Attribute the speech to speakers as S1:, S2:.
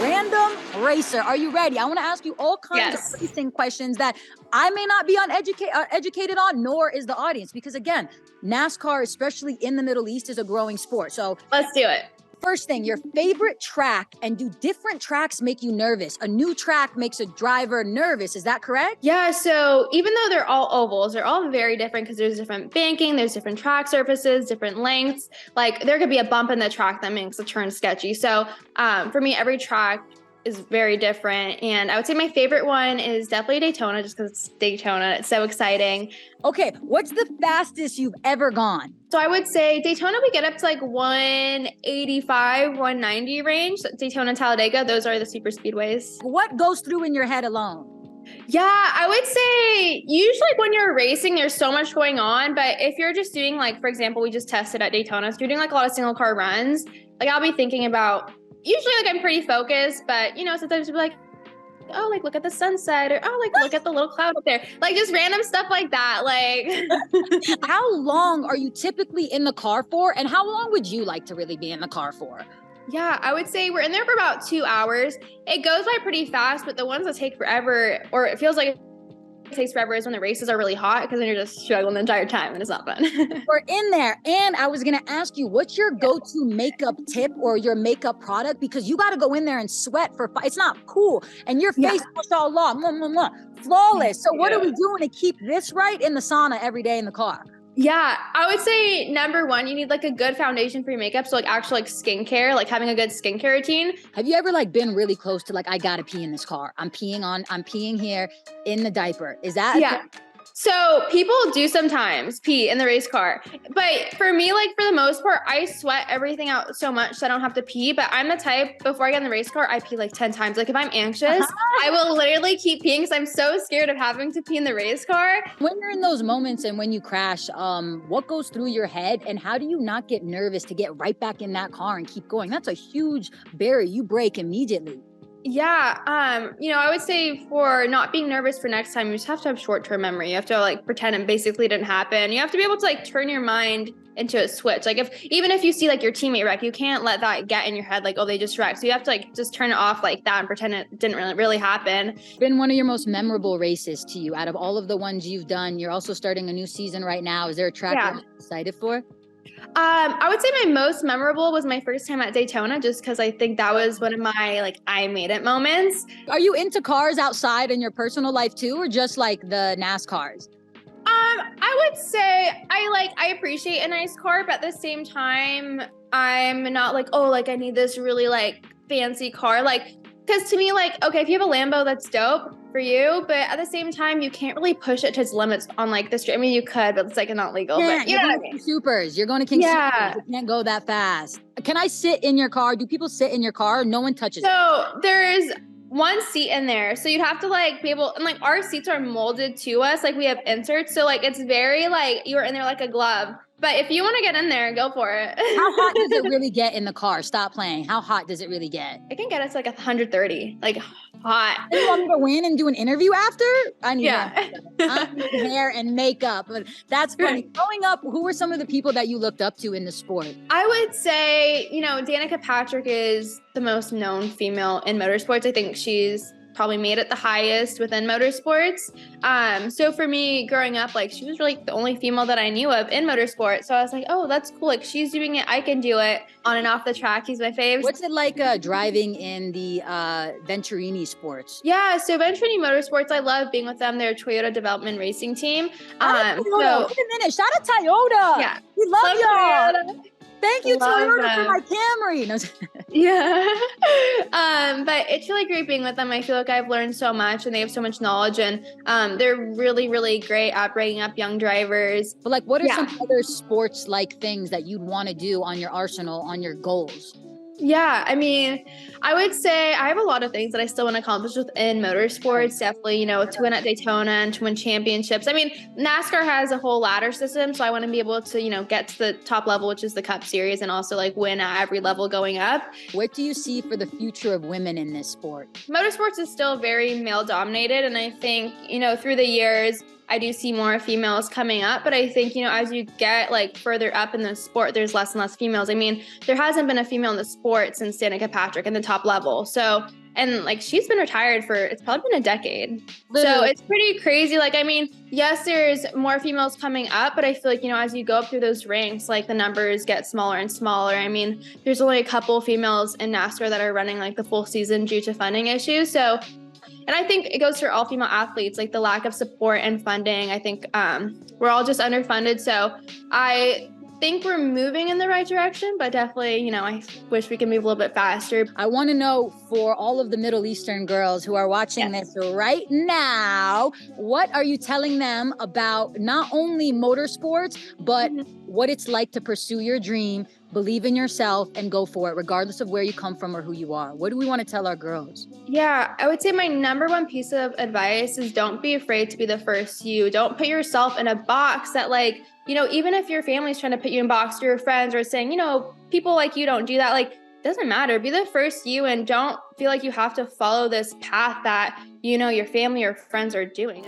S1: random racer. Are you ready? I want to ask you all kinds of racing questions that I may not be educated on, nor is the audience, because again, NASCAR, especially in the Middle East, is a growing sport. So
S2: let's do it.
S1: First thing, your favorite track, and do different tracks make you nervous? A new track makes a driver nervous. Is that correct?
S2: Yeah, so even though they're all ovals, they're all very different because there's different banking, there's different track surfaces, different lengths. Like there could be a bump in the track that makes the turn sketchy. So for me, every track is very different. And I would say my favorite one is definitely Daytona, just because it's Daytona. It's so exciting.
S1: Okay, what's the fastest you've ever gone?
S2: So I would say Daytona, we get up to like 185, 190 range. Daytona, Talladega, those are the super speedways.
S1: What goes through in your head alone?
S2: Yeah, I would say usually when you're racing, there's so much going on. But if you're just doing like, for example, we just tested at Daytona, so you're doing like a lot of single car runs, like I'll be thinking about, usually like I'm pretty focused, but you know, sometimes you'll be like, oh, like look at the sunset, or oh, like look at the little cloud up there. Like just random stuff like that. Like
S1: how long are you typically in the car for? And how long would you like to really be in the car for?
S2: Yeah, I would say we're in there for about 2 hours. It goes by pretty fast, but the ones that take forever, or it feels like it takes forever, is when the races are really hot, because then you're just struggling the entire time and it's not fun.
S1: We're in there. And I was going to ask you, what's your go-to makeup tip or your makeup product? Because you got to go in there and sweat it's not cool. And your face, mashallah, flawless. So what are we doing to keep this right in the sauna every day in the car?
S2: Yeah, I would say number one, you need like a good foundation for your makeup. So like actual like skincare, like having a good skincare routine.
S1: Have you ever like been really close to like, I gotta pee in this car. I'm peeing here in the diaper. Is that?
S2: Yeah. So people do sometimes pee in the race car, but for me, like for the most part, I sweat everything out so much so I don't have to pee. But I'm the type, before I get in the race car, I pee like 10 times. Like if I'm anxious, I will literally keep peeing because I'm so scared of having to pee in the race car.
S1: When you're in those moments and when you crash, what goes through your head and how do you not get nervous to get right back in that car and keep going? That's a huge barrier you break immediately.
S2: Yeah, you know, I would say for not being nervous for next time, you just have to have short-term memory. You have to like pretend it basically didn't happen. You have to be able to like turn your mind into a switch. Like even if you see like your teammate wreck, you can't let that get in your head like, oh, they just wrecked. So you have to like just turn it off like that and pretend it didn't really happen.
S1: Been one of your most memorable races to you out of all of the ones you've done. You're also starting a new season right now. Is there a track you're excited for?
S2: I would say my most memorable was my first time at Daytona, just because I think that was one of my like I made it moments.
S1: Are you into cars outside in your personal life too, or just like the NASCARs?
S2: I would say I appreciate a nice car, but at the same time, I'm not like, oh, like I need this really like fancy car. Like, because to me, like, okay, if you have a Lambo, that's dope for you, but at the same time, you can't really push it to its limits on like the street. I mean, you could, but it's like not legal.
S1: Yeah,
S2: but you know what I mean?
S1: Supers. You're going to King Supers. You can't go that fast. Can I sit in your car? Do people sit in your car? No one touches it.
S2: So there's one seat in there. So you'd have to like be able, and like our seats are molded to us. Like we have inserts. So like, it's very like, you're in there like a glove. But if you want to get in there, go for it.
S1: How hot does it really get in the car? Stop playing. How hot does it really get?
S2: It can get us like 130, like hot.
S1: You want me to go in and do an interview after? I need hair and makeup. But that's funny. Growing up, who were some of the people that you looked up to in the sport?
S2: I would say, you know, Danica Patrick is the most known female in motorsports. I think she's probably made it the highest within motorsports. So for me growing up, like she was really the only female that I knew of in motorsports. So I was like, oh, that's cool. Like she's doing it. I can do it on and off the track. He's my fave.
S1: What's it like driving in the Venturini sports?
S2: Yeah. So Venturini Motorsports, I love being with them. They're a Toyota development racing team.
S1: Wait a minute. Shout out Toyota.
S2: Yeah.
S1: We love y'all.
S2: Toyota.
S1: Thank you, Toyota, for my Camry. No.
S2: Yeah. But it's really great being with them. I feel like I've learned so much and they have so much knowledge, and they're really, really great at bringing up young drivers.
S1: But like, what are some other sports like things that you'd want to do on your arsenal, on your goals?
S2: Yeah, I mean, I would say I have a lot of things that I still want to accomplish within motorsports. Definitely, you know, to win at Daytona and to win championships. I mean, NASCAR has a whole ladder system, so I want to be able to, you know, get to the top level, which is the Cup Series, and also like win at every level going up.
S1: What do you see for the future of women in this sport?
S2: Motorsports is still very male dominated, and I think, you know, through the years, I do see more females coming up, but I think, as you get like further up in the sport, there's less and less females. I mean, there hasn't been a female in the sport since Danica Patrick in the top level. So, and like she's been retired for, it's probably been a decade.
S1: Literally.
S2: So it's pretty crazy. Like, I mean, yes, there's more females coming up, but I feel like, as you go up through those ranks, like the numbers get smaller and smaller. I mean, there's only a couple females in NASCAR that are running like the full season due to funding issues. So, and I think it goes for all female athletes, like the lack of support and funding. I think we're all just underfunded. So I think we're moving in the right direction, but definitely, I wish we could move a little bit faster.
S1: I want to know, for all of the Middle Eastern girls who are watching this right now, what are you telling them about not only motorsports, but what it's like to pursue your dream, believe in yourself, and go for it, regardless of where you come from or who you are? What do we want to tell our girls?
S2: Yeah, I would say my number one piece of advice is don't be afraid to be the first you. Don't put yourself in a box that like, even if your family's trying to put you in a box, or your friends are saying, people like you don't do that. Like, doesn't matter. Be the first you, and don't feel like you have to follow this path that, your family or friends are doing.